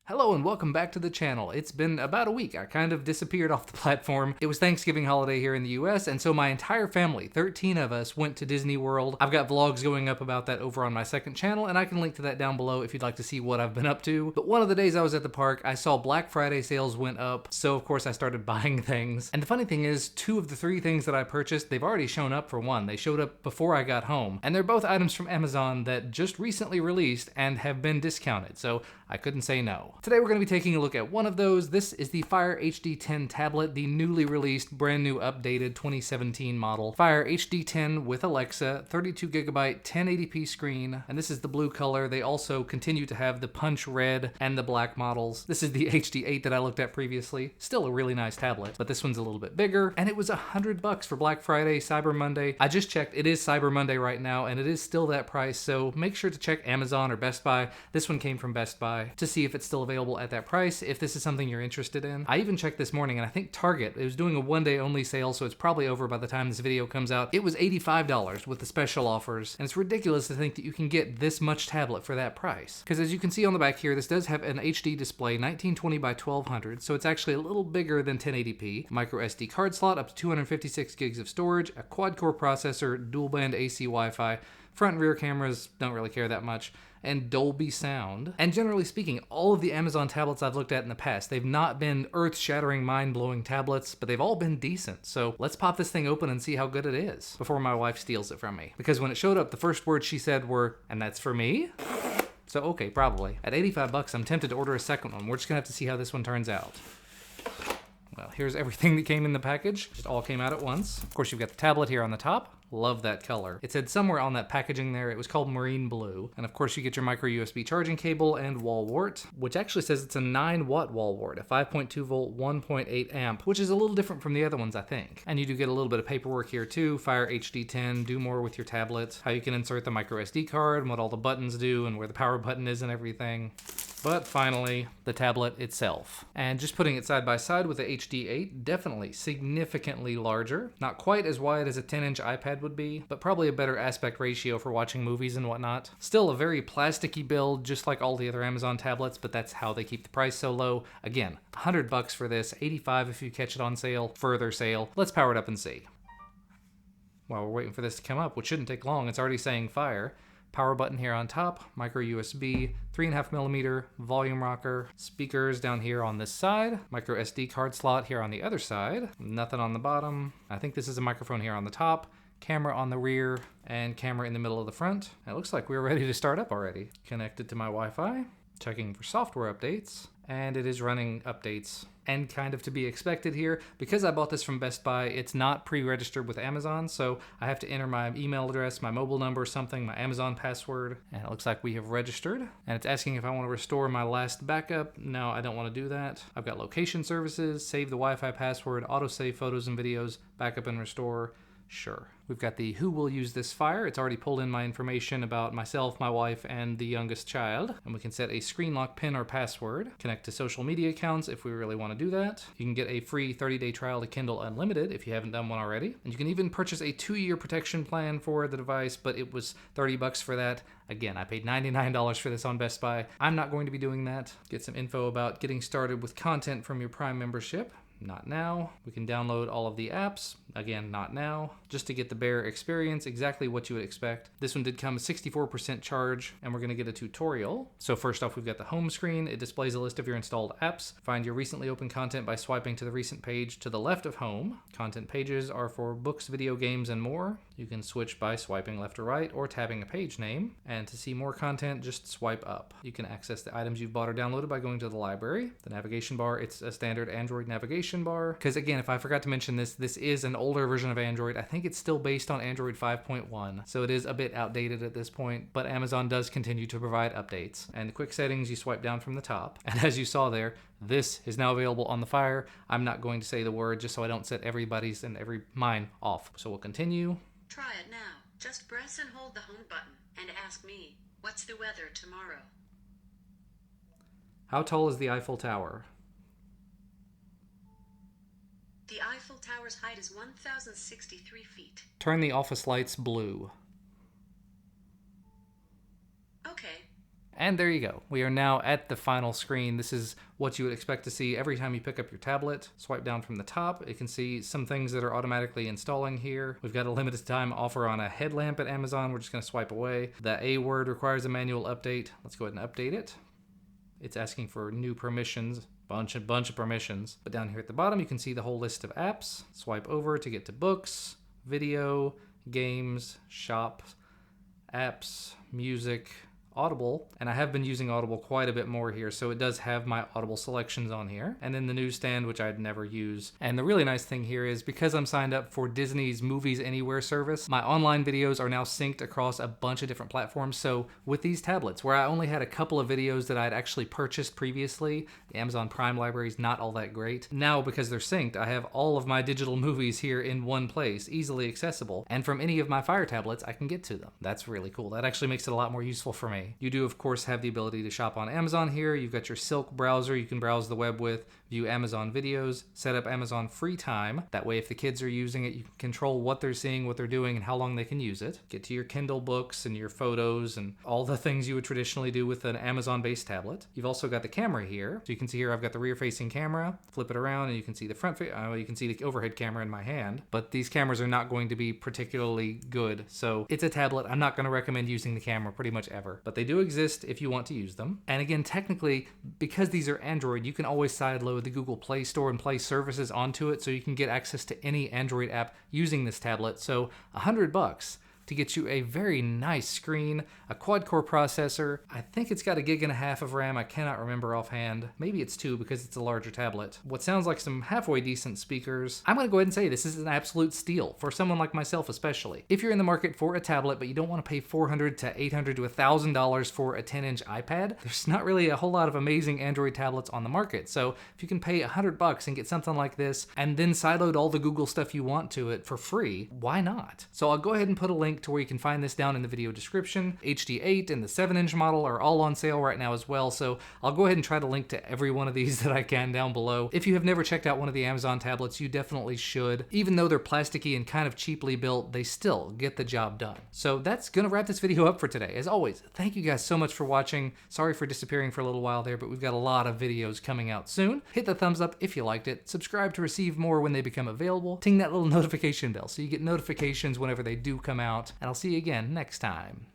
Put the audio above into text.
Hello and welcome back to the channel. It's been about a week. I kind of disappeared off the platform. It was Thanksgiving holiday here in the US, and so my entire family, 13 of us, went to Disney World. I've got vlogs going up about that over on my second channel, and I can link to that down below if you'd like to see what I've been up to. But one of the days I was at the park, I saw Black Friday sales went up, so of course I started buying things. And the funny thing is, 2 of the 3 things that I purchased, they've already shown up for one. They showed up before I got home, and they're both items from Amazon that just recently released and have been discounted, so I couldn't say no. Today we're going to be taking a look at one of those. This is the Fire HD 10 tablet, the newly released, brand new updated 2017 model. Fire HD 10 with Alexa, 32GB 1080p screen, and this is the blue color. They also continue to have the punch red and the black models. This is the HD 8 that I looked at previously. Still a really nice tablet, but this one's a little bit bigger, and it was $100 for Black Friday, Cyber Monday. I just checked, it is Cyber Monday right now, and it is still that price, so make sure to check Amazon or Best Buy. This one came from Best Buy to see if it's still available at that price, if this is something you're interested in. I even checked this morning, and I think Target, it was doing a one-day only sale, so it's probably over by the time this video comes out. It was $85 with the special offers, and it's ridiculous to think that you can get this much tablet for that price. Because as you can see on the back here, this does have an HD display, 1920 by 1200, so it's actually a little bigger than 1080p. Micro SD card slot, up to 256 gigs of storage, a quad-core processor, dual-band AC Wi-Fi, front and rear cameras, don't really care that much, and Dolby sound. And generally speaking, all of the Amazon tablets I've looked at in the past, they've not been earth-shattering, mind-blowing tablets, but they've all been decent. So let's pop this thing open and see how good it is before my wife steals it from me. Because when it showed up, the first words she said were, "And that's for me?" So okay, probably. At $85, I'm tempted to order a second one. We're just gonna have to see how this one turns out. Well, here's everything that came in the package. It all came out at once. Of course, you've got the tablet here on the top. Love that color. It said somewhere on that packaging there, it was called Marine Blue. And of course, you get your micro USB charging cable and wall wart, which actually says it's a 9-watt wall wart, a 5.2 volt, 1.8 amp, which is a little different from the other ones, I think. And you do get a little bit of paperwork here too. Fire HD 10, do more with your tablet, how you can insert the micro SD card, and what all the buttons do, and where the power button is and everything. But finally, the tablet itself. And just putting it side by side with the HD 8, definitely significantly larger. Not quite as wide as a 10-inch iPad would be, but probably a better aspect ratio for watching movies and whatnot. Still a very plasticky build, just like all the other Amazon tablets, but that's how they keep the price so low. Again, $100 for this, $85 if you catch it on sale, further sale. Let's power it up and see. While we're waiting for this to come up, which shouldn't take long, it's already saying fire. Power button here on top, micro USB, 3.5mm volume rocker, speakers down here on this side, micro SD card slot here on the other side, nothing on the bottom. I think this is a microphone here on the top, camera on the rear, and camera in the middle of the front. It looks like we're ready to start up already. Connected to my Wi-Fi, checking for software updates, and it is running updates. And kind of to be expected here, because I bought this from Best Buy, it's not pre-registered with Amazon, so I have to enter my email address, my mobile number, something, my Amazon password, and it looks like we have registered. And it's asking if I want to restore my last backup. No, I don't want to do that. I've got location services, save the Wi-Fi password, autosave photos and videos, backup and restore. Sure. We've got the who will use this fire. It's already pulled in my information about myself, my wife, and the youngest child. And we can set a screen lock pin or password. Connect to social media accounts if we really want to do that. You can get a free 30-day trial to Kindle Unlimited if you haven't done one already. And you can even purchase a 2-year protection plan for the device, but it was $30 for that. Again, I paid $99 for this on Best Buy. I'm not going to be doing that. Get some info about getting started with content from your Prime membership. Not now. We can download all of the apps. Again, not now. Just to get the bare experience, exactly what you would expect. This one did come 64% charge, and we're going to get a tutorial. So first off, we've got the home screen. It displays a list of your installed apps. Find your recently opened content by swiping to the recent page to the left of home. Content pages are for books, video games, and more. You can switch by swiping left or right or tabbing a page name. And to see more content, just swipe up. You can access the items you've bought or downloaded by going to the library. The navigation bar, it's a standard Android navigation bar. Because again, if I forgot to mention this, this is an older version of Android. I think it's still based on Android 5.1, so it is a bit outdated at this point, but Amazon does continue to provide updates. And the quick settings, you swipe down from the top. And as you saw there, this is now available on the Fire. I'm not going to say the word just so I don't set everybody's and mine off. So we'll continue. Try it now. Just press and hold the home button and ask me, what's the weather tomorrow? How tall is the Eiffel Tower? The Eiffel Tower's height is 1,063 feet. Turn the office lights blue. Okay. And there you go. We are now at the final screen. This is what you would expect to see every time you pick up your tablet. Swipe down from the top. You can see some things that are automatically installing here. We've got a limited time offer on a headlamp at Amazon. We're just going to swipe away. The A word requires a manual update. Let's go ahead and update it. It's asking for new permissions. Bunch of permissions. But down here at the bottom, you can see the whole list of apps. Swipe over to get to books, video, games, shop, apps, music, Audible, and I have been using Audible quite a bit more here, so it does have my Audible selections on here, and then the newsstand, which I'd never use. And the really nice thing here is because I'm signed up for Disney's Movies Anywhere service, my online videos are now synced across a bunch of different platforms. So with these tablets, where I only had a couple of videos that I'd actually purchased previously, the Amazon Prime library is not all that great. Now, because they're synced, I have all of my digital movies here in one place, easily accessible, and from any of my Fire tablets, I can get to them. That's really cool. That actually makes it a lot more useful for me. You do, of course, have the ability to shop on Amazon here. You've got your Silk browser you can browse the web with, view Amazon videos, set up Amazon Free Time. That way, if the kids are using it, you can control what they're seeing, what they're doing, and how long they can use it. Get to your Kindle books and your photos and all the things you would traditionally do with an Amazon-based tablet. You've also got the camera here. So you can see here I've got the rear-facing camera. Flip it around and you can see the you can see the overhead camera in my hand. But these cameras are not going to be particularly good. So it's a tablet. I'm not going to recommend using the camera pretty much ever. But they do exist if you want to use them. And again, technically, because these are Android, you can always sideload the Google Play Store and Play services onto it, so you can get access to any Android app using this tablet. So $100 to get you a very nice screen, a quad-core processor. I think it's got 1.5 gigs of RAM. I cannot remember offhand. Maybe it's 2 because it's a larger tablet. What sounds like some halfway decent speakers. I'm going to go ahead and say this is an absolute steal for someone like myself especially. If you're in the market for a tablet but you don't want to pay $400 to $800 to $1,000 for a 10-inch iPad, there's not really a whole lot of amazing Android tablets on the market. So if you can pay $100 and get something like this and then sideload all the Google stuff you want to it for free, why not? So I'll go ahead and put a link to where you can find this down in the video description. HD8 and the 7-inch model are all on sale right now as well, so I'll go ahead and try to link to every one of these that I can down below. If you have never checked out one of the Amazon tablets, you definitely should. Even though they're plasticky and kind of cheaply built, they still get the job done. So that's gonna wrap this video up for today. As always, thank you guys so much for watching. Sorry for disappearing for a little while there, but we've got a lot of videos coming out soon. Hit the thumbs up if you liked it. Subscribe to receive more when they become available. Ting that little notification bell so you get notifications whenever they do come out. And I'll see you again next time.